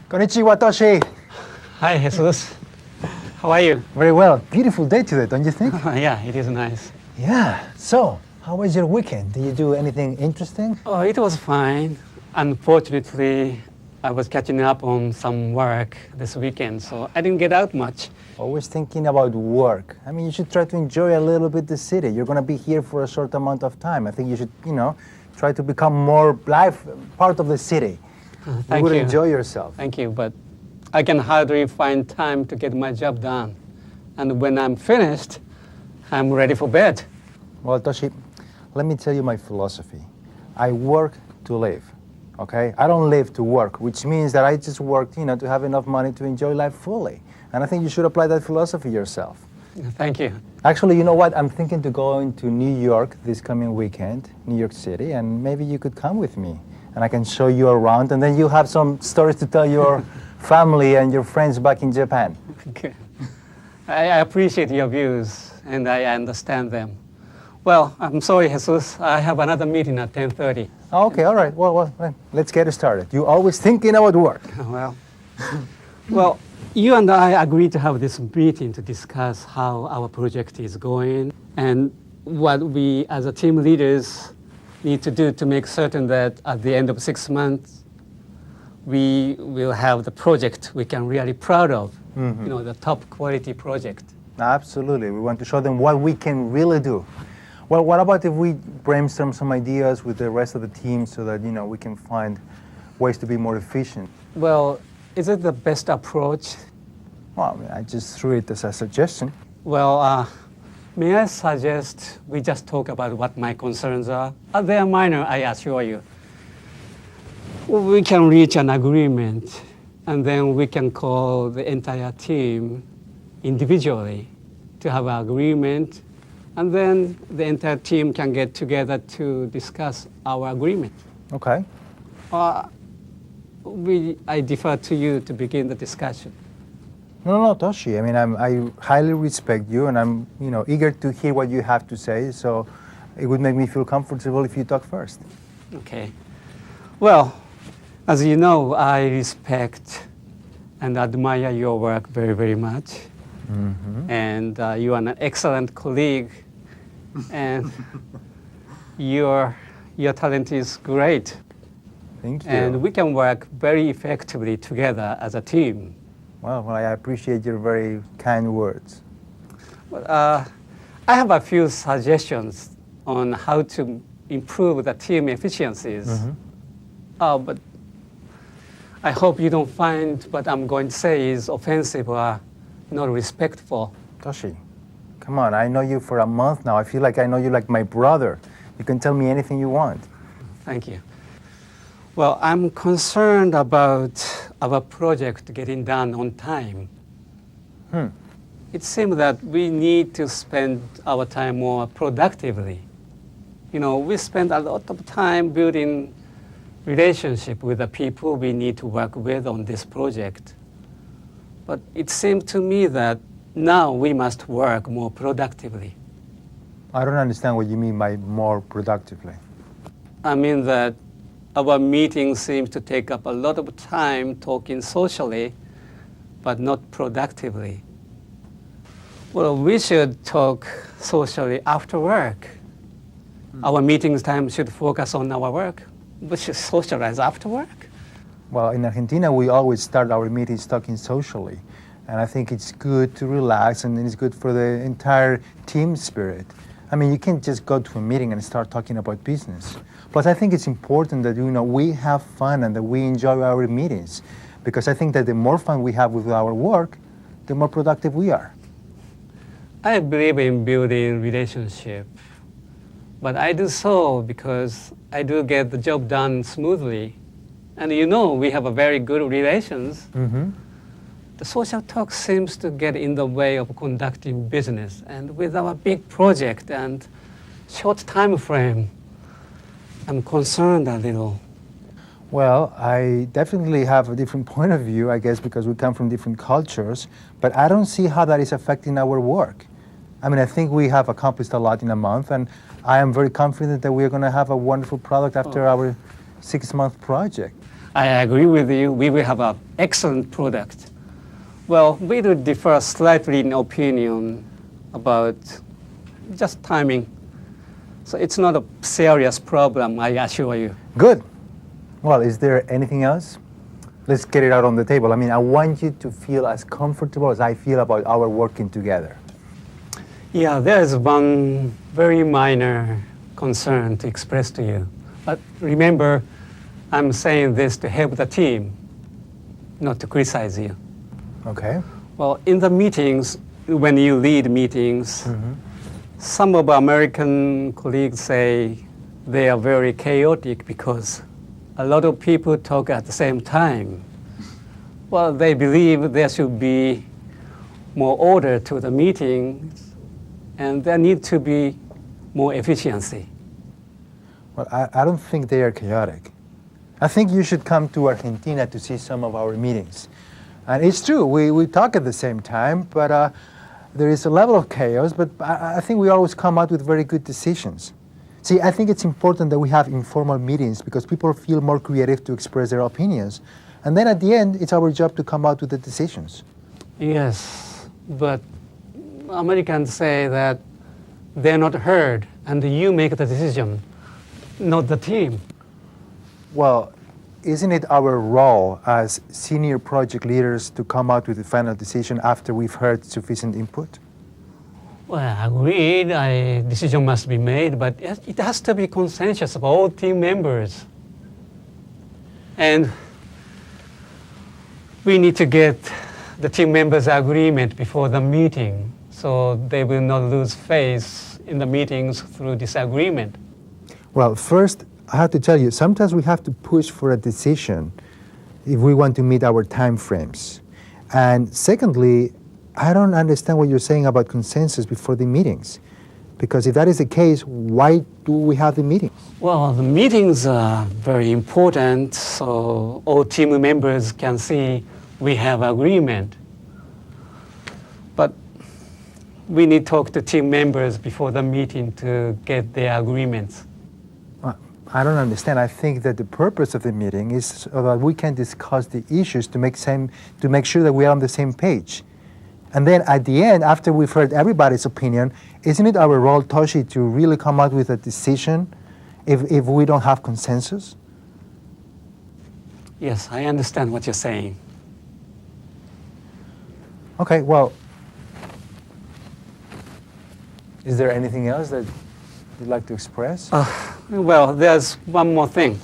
Konnichiwa, Toshi. Hi, Jesus. How are you? Very well. Beautiful day today, don't you think? Yeah, it is nice. Yeah. So, how was your weekend? Did you do anything interesting? Oh, it was fine. Unfortunately, I was catching up on some work this weekend, so I didn't get out much. Always thinking about work. I mean, you should try to enjoy a little bit the city. You're going to be here for a short amount of time. I think you should, try to become more part of the city. Thank you would you. enjoy yourself. Thank you, but I can hardly find time to get my job done. And when I'm finished, I'm ready for bed. Well, Toshi, let me tell you my philosophy. I work to live, okay? I don't live to work, which means that I just work, to have enough money to enjoy life fully. And I think you should apply that philosophy yourself. Thank you. Actually, you know what? I'm thinking to go into New York this coming weekend, New York City, and maybe you could come with me. And I can show you around, and then you have some stories to tell your family and your friends back in Japan. Okay. I appreciate your views, and I understand them. Well, I'm sorry, Jesus. I have another meeting at 10:30. Okay, all right. Well, let's get started. You're always thinking about work. Well, you and I agreed to have this meeting to discuss how our project is going and what we, as a team leaders, need to do to make certain that at the end of 6 months, we will have the project we can really proud of, the top quality project. Absolutely. We want to show them what we can really do. Well, what about if we brainstorm some ideas with the rest of the team so that, we can find ways to be more efficient? Well, is it the best approach? Well, I mean, I just threw it as a suggestion. Well, may I suggest we just talk about what my concerns are? They are minor, I assure you. We can reach an agreement, and then we can call the entire team individually to have an agreement, and then the entire team can get together to discuss our agreement. Okay. I defer to you to begin the discussion. No, Toshi. I mean, I highly respect you, and I'm, eager to hear what you have to say. So, it would make me feel comfortable if you talk first. Okay. Well, as you know, I respect and admire your work very, very much. Mm-hmm. And you are an excellent colleague, and your talent is great. Thank you. And we can work very effectively together as a team. Well, I appreciate your very kind words. Well, I have a few suggestions on how to improve the team efficiencies. Mm-hmm. But I hope you don't find what I'm going to say is offensive or not respectful. Toshi, come on. I know you for a month now. I feel like I know you like my brother. You can tell me anything you want. Thank you. Well, I'm concerned about our project getting done on time. It seems that we need to spend our time more productively. We spend a lot of time building relationship with the people we need to work with on this project. But it seems to me that now we must work more productively. I don't understand what you mean by more productively. I mean that our meeting seems to take up a lot of time talking socially, but not productively. Well, we should talk socially after work. Our meetings time should focus on our work. We should socialize after work. Well, in Argentina, we always start our meetings talking socially. And I think it's good to relax, and it's good for the entire team spirit. I mean, you can't just go to a meeting and start talking about business. Plus, I think it's important that, we have fun and that we enjoy our meetings. Because I think that the more fun we have with our work, the more productive we are. I believe in building relationship. But I do so because I do get the job done smoothly. And we have a very good relations. Mm-hmm. The social talk seems to get in the way of conducting business. And with our big project and short time frame, I'm concerned a little. Well, I definitely have a different point of view, I guess, because we come from different cultures. But I don't see how that is affecting our work. I mean, I think we have accomplished a lot in a month, and I am very confident that we're going to have a wonderful product after our 6-month project. I agree with you. We will have an excellent product. Well, we do differ slightly in opinion about just timing. So it's not a serious problem, I assure you. Good. Well, is there anything else? Let's get it out on the table. I mean, I want you to feel as comfortable as I feel about our working together. Yeah, there is one very minor concern to express to you. But remember, I'm saying this to help the team, not to criticize you. Okay. Well, in the meetings, when you lead meetings, some of American colleagues say they are very chaotic because a lot of people talk at the same time. Well, they believe there should be more order to the meetings and there need to be more efficiency. Well, I don't think they are chaotic. I think you should come to Argentina to see some of our meetings. And it's true, we talk at the same time, but there is a level of chaos, but I think we always come out with very good decisions. See, I think it's important that we have informal meetings because people feel more creative to express their opinions. And then at the end, it's our job to come out with the decisions. Yes, but Americans say that they're not heard and you make the decision, not the team. Well, isn't it our role as senior project leaders to come out with the final decision after we've heard sufficient input? Well, agreed, a decision must be made, but it has to be consensus of all team members. And we need to get the team members' agreement before the meeting, so they will not lose faith in the meetings through disagreement. Well, first, I have to tell you, sometimes we have to push for a decision if we want to meet our time frames. And secondly, I don't understand what you're saying about consensus before the meetings. Because if that is the case, why do we have the meetings? Well, the meetings are very important, so all team members can see we have agreement. But we need to talk to team members before the meeting to get their agreements. I don't understand. I think that the purpose of the meeting is so that we can discuss the issues to make sure that we are on the same page. And then at the end, after we've heard everybody's opinion, isn't it our role, Toshi, to really come out with a decision if we don't have consensus? Yes, I understand what you're saying. Okay, well, is there anything else that you'd like to express? Well, there's one more thing.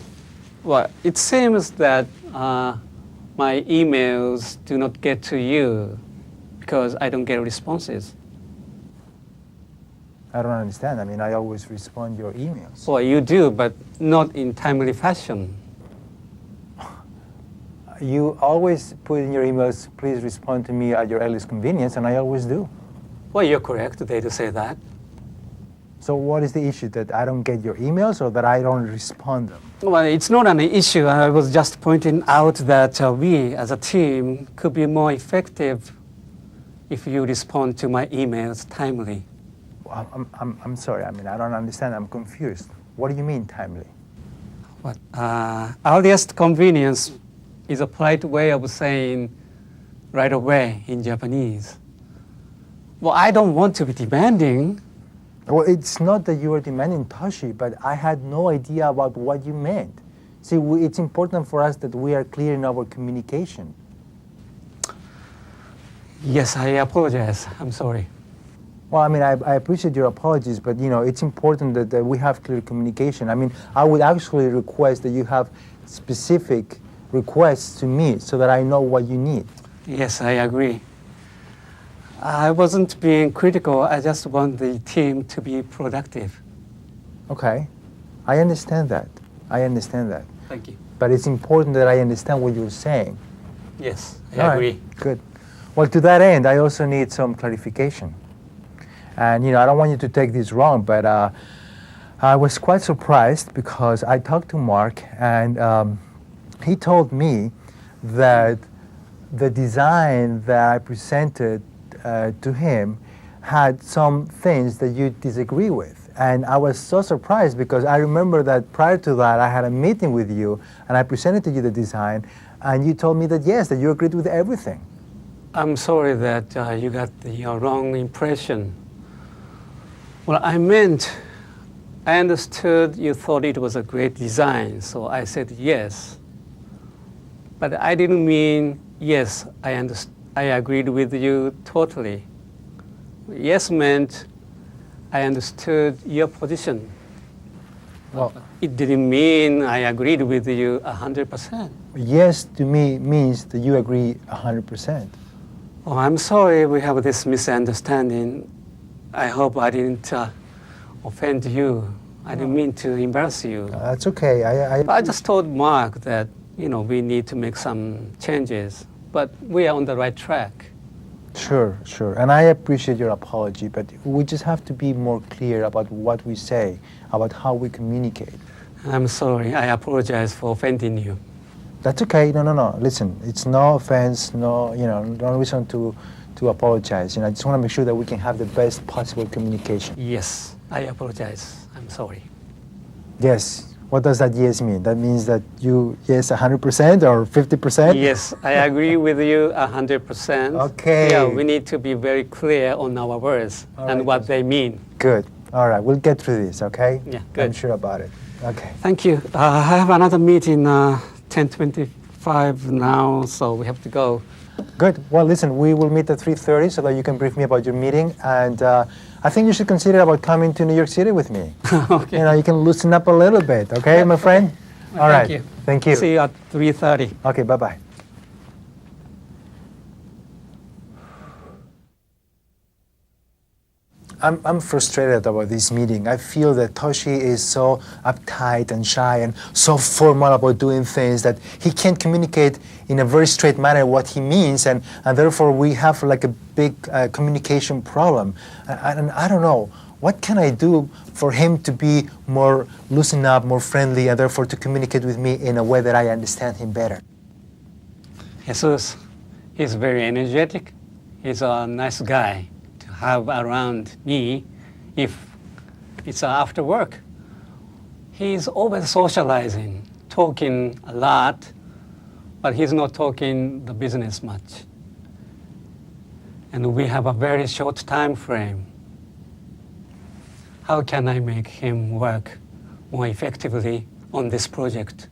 Well, it seems that my emails do not get to you because I don't get responses. I don't understand. I mean, I always respond your emails. Well, you do, but not in timely fashion. You always put in your emails, please respond to me at your earliest convenience, and I always do. Well, you're correct. They do say that. So what is the issue, that I don't get your emails or that I don't respond them? Well, it's not an issue. I was just pointing out that we, as a team, could be more effective if you respond to my emails timely. Well, I'm sorry. I mean, I don't understand. I'm confused. What do you mean timely? What? Earliest convenience is a polite way of saying right away in Japanese. Well, I don't want to be demanding. Well, it's not that you are demanding, Toshi, but I had no idea about what you meant. See, it's important for us that we are clear in our communication. Yes, I apologize. I'm sorry. Well, I mean, I appreciate your apologies, but, you know, it's important that we have clear communication. I mean, I would actually request that you have specific requests to me so that I know what you need. Yes, I agree. I wasn't being critical. I just want the team to be productive. Okay. I understand that. I understand that. Thank you. But it's important that I understand what you're saying. Yes, I All right, agree. good. Well, to that end, I also need some clarification. And, you know, I don't want you to take this wrong, but I was quite surprised because I talked to Mark and he told me that the design that I presented to him had some things that you disagree with. And I was so surprised because I remember that prior to that I had a meeting with you and I presented to you the design and you told me that yes, that you agreed with everything. I'm sorry that you got the wrong impression. Well, I understood you thought it was a great design, so I said yes. But I didn't mean yes, I agreed with you totally. Yes meant I understood your position. Well, It didn't mean I agreed with you 100%. yes to me means that you agree 100%. Oh, I'm sorry we have this misunderstanding. I hope I didn't offend you. I didn't mean to embarrass you. That's okay. I just told Mark that, we need to make some changes, but we are on the right track. Sure. And I appreciate your apology, but we just have to be more clear about what we say, about how we communicate. I'm sorry. I apologize for offending you. That's okay. No. Listen, it's no offense, no reason to apologize. I just want to make sure that we can have the best possible communication. Yes, I apologize. I'm sorry. Yes. What does that yes mean? That means that you yes 100% or 50%? Yes, I agree with you 100%. Okay. Yeah, we need to be very clear on our words and what they mean. Good. All right, we'll get through this, okay? Yeah, good. I'm sure about it. Okay. Thank you. I have another meeting 10:25 now, so we have to go. Good. Well, listen, we will meet at 3:30 so that you can brief me about your meeting. And I think you should consider about coming to New York City with me. Okay. You can loosen up a little bit, okay, my friend? All right. Thank you. Thank you. See you at 3:30. Okay, bye-bye. I'm frustrated about this meeting. I feel that Toshi is so uptight and shy and so formal about doing things that he can't communicate in a very straight manner what he means, and therefore we have like a big communication problem. And I don't know, what can I do for him to be more loosened up, more friendly, and therefore to communicate with me in a way that I understand him better? Jesus, he's very energetic. He's a nice guy to have around me if it's after work. He's always socializing, talking a lot, but he's not talking the business much. And we have a very short time frame. How can I make him work more effectively on this project?